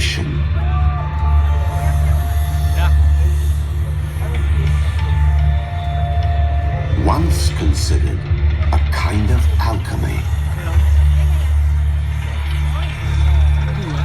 distillation. Once considered a kind of alchemy.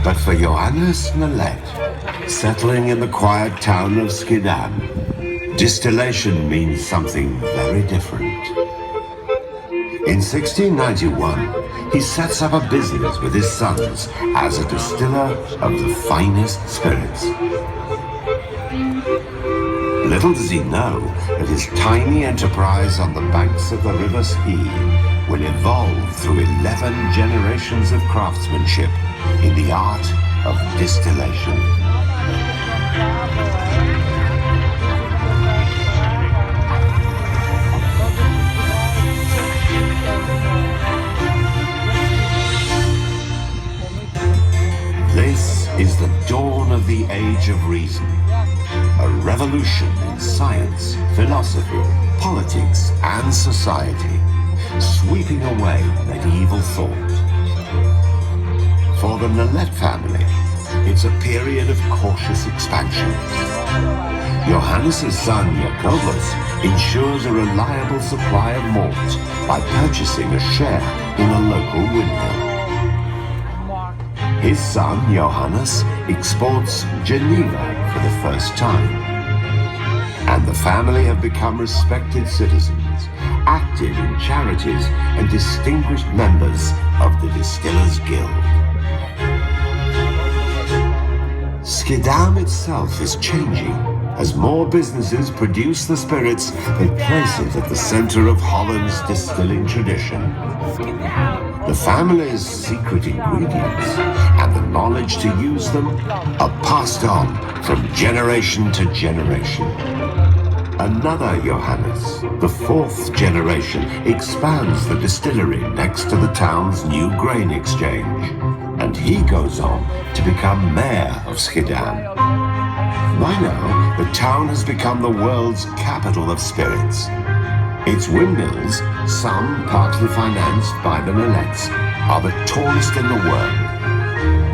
But for Johannes Nolet, settling in the quiet town of Schiedam, distillation means something very different. In 1691, he sets up a business with his sons as a distiller of the finest spirits. Little does he know that his tiny enterprise on the banks of the River Schiedam will evolve through 11 generations of craftsmanship in the art of distillation. This is the dawn of the Age of Reason, a revolution in science, philosophy, politics, and society, sweeping away medieval thought. For the Nolet family, it's a period of cautious expansion. Johannes' son Jacobus ensures a reliable supply of malt by purchasing a share in a local windmill. His son Johannes exports Geneva for the first time. And the family have become respected citizens, active in charities, and distinguished members of the Distillers Guild. Schiedam itself is changing. As more businesses produce the spirits, they place it at the center of Holland's distilling tradition. The family's secret ingredients and the knowledge to use them are passed on from generation to generation. Another Johannes, the fourth generation, expands the distillery next to the town's new grain exchange, and he goes on to become mayor of Schiedam. By now, the town has become the world's capital of spirits. Its windmills, some partly financed by the Nolets, are the tallest in the world,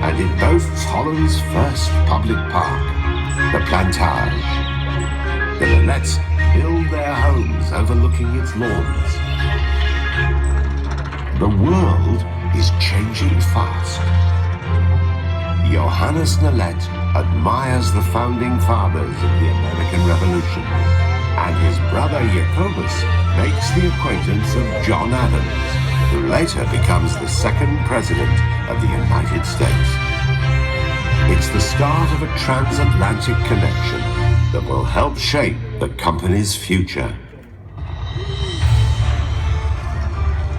and it boasts Holland's first public park, the Plantage. The Nolets build their homes overlooking its lawns. The world is changing fast. Johannes Nolet admires the founding fathers of the American Revolution, and his brother Jacobus makes the acquaintance of John Adams, who later becomes the second president of the United States. It's the start of a transatlantic connection that will help shape the company's future.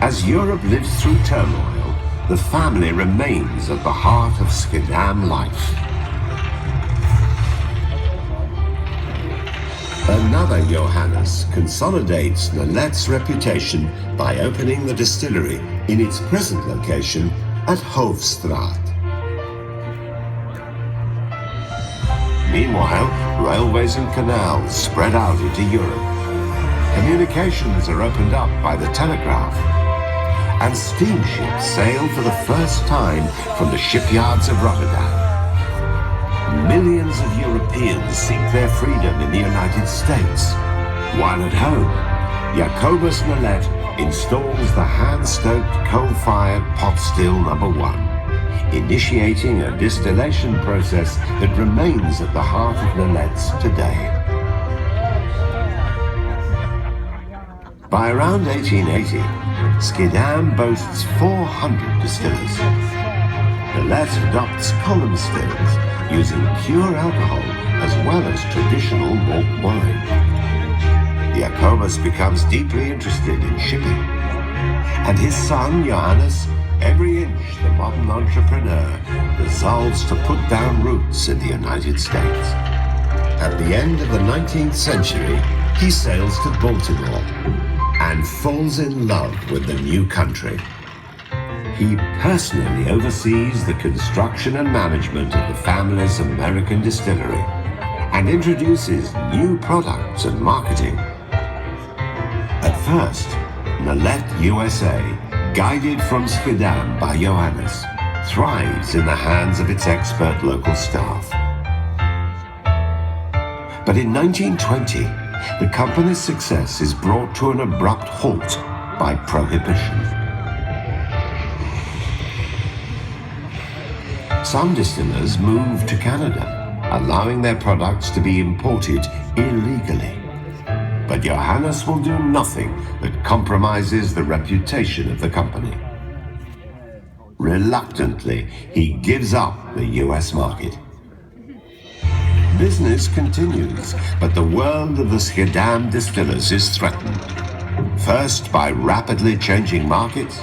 As Europe lives through turmoil, the family remains at the heart of Schiedam life. Another Johannes consolidates Nolet's reputation by opening the distillery in its present location at Hoofdstraat. Meanwhile, railways and canals spread out into Europe. Communications are opened up by the telegraph, and steamships sail for the first time from the shipyards of Rotterdam. Millions of Europeans seek their freedom in the United States, while at home, Jacobus Nolet installs the hand-stoked coal-fired pot still number 1, initiating a distillation process that remains at the heart of Nolet's today. By around 1880, Schiedam boasts 400 distillers. Nolet adopts column stills, using pure alcohol as well as traditional malt wine. Jacobus becomes deeply interested in shipping, and his son Johannes, every inch the modern entrepreneur, resolves to put down roots in the United States. At the end of the 19th century, he sails to Baltimore and falls in love with the new country. He personally oversees the construction and management of the family's American distillery and introduces new products and marketing. At first, Nolet USA, guided from Schiedam by Johannes, thrives in the hands of its expert local staff. But in 1920, the company's success is brought to an abrupt halt by prohibition. Some distillers moved to Canada, allowing their products to be imported illegally. But Johannes will do nothing that compromises the reputation of the company. Reluctantly, he gives up the US market. Business continues, but the world of the Schiedam distillers is threatened. First by rapidly changing markets,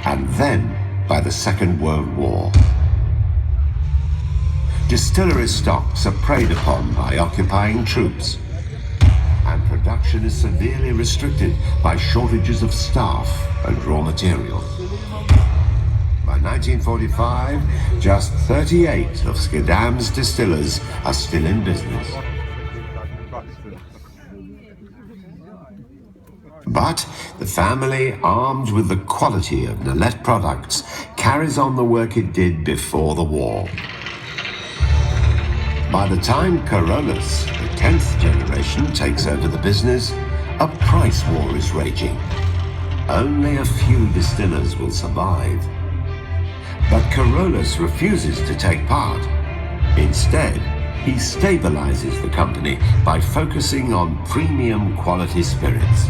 and then by the Second World War. Distillery stocks are preyed upon by occupying troops, and production is severely restricted by shortages of staff and raw materials. By 1945, just 38 of Schiedam's distillers are still in business. But the family, armed with the quality of Nolet products, carries on the work it did before the war. By the time Carolus, the 10th generation, takes over the business, a price war is raging. Only a few distillers will survive. But Carolus refuses to take part. Instead, he stabilizes the company by focusing on premium quality spirits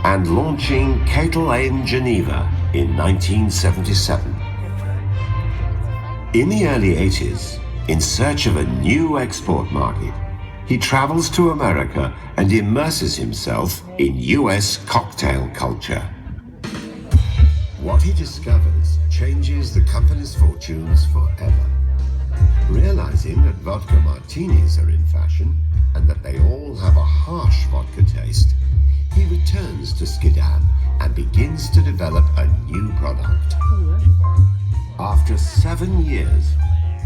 and launching Ketel in Geneva in 1977. In the early 80s, in search of a new export market, he travels to America and immerses himself in US cocktail culture. What he discovers changes the company's fortunes forever. Realizing that vodka martinis are in fashion and that they all have a harsh vodka taste, he returns to Schiedam and begins to develop a new product. After 7 years,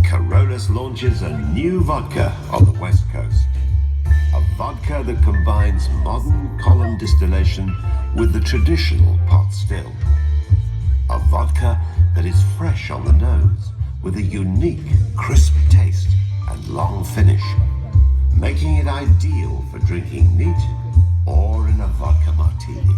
Carolus launches a new vodka on the West Coast. A vodka that combines modern column distillation with the traditional pot still. A vodka that is fresh on the nose, with a unique, crisp taste and long finish, making it ideal for drinking neat or in a vodka martini.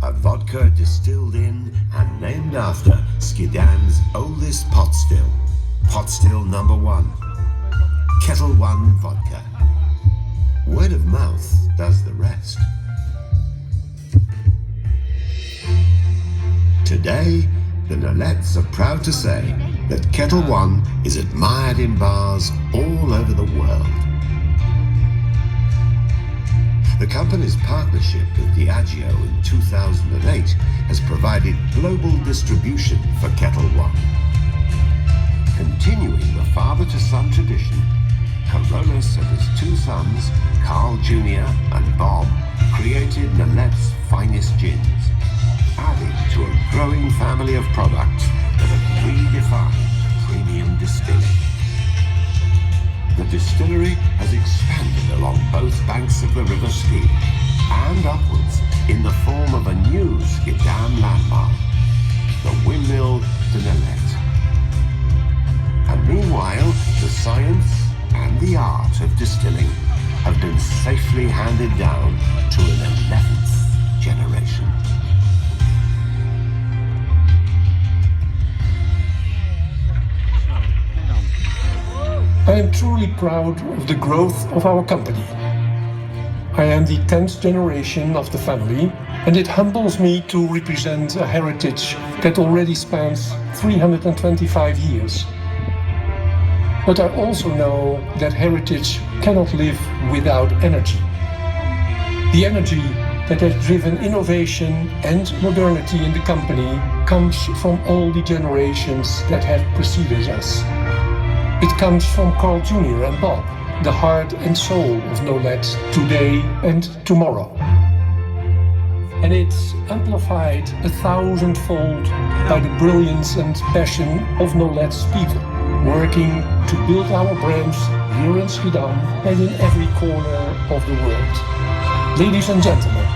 A vodka distilled in and named after Schiedam's oldest pot still number 1, Ketel One Vodka. Word of mouth does the rest. Today, the Nolets are proud to say that Ketel One is admired in bars all over the world. The company's partnership with Diageo in 2008 has provided global distribution for Ketel One. Continuing the father-to-son tradition, Carolus and his 2 sons, Carl Jr. and Bob, created Nolet's finest gins, adding to a growing family of products that have redefined premium distilling. The distillery has expanded along both banks of the River Ski and upwards in the form of a new Schiedam landmark, the Windmill de Nolet. And meanwhile, the science and the art of distilling have been safely handed down to an 11th generation. I am truly proud of the growth of our company. I am the 10th generation of the family, and it humbles me to represent a heritage that already spans 325 years. But I also know that heritage cannot live without energy. The energy that has driven innovation and modernity in the company comes from all the generations that have preceded us. It comes from Carl Jr. and Bob, the heart and soul of Nolet today and tomorrow. And it's amplified 1,000-fold by the brilliance and passion of Nolet's people, working to build our brands here in Schiedam and in every corner of the world. Ladies and gentlemen,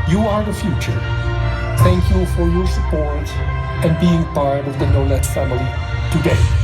you are the future. Thank you for your support and being part of the Nolet family today.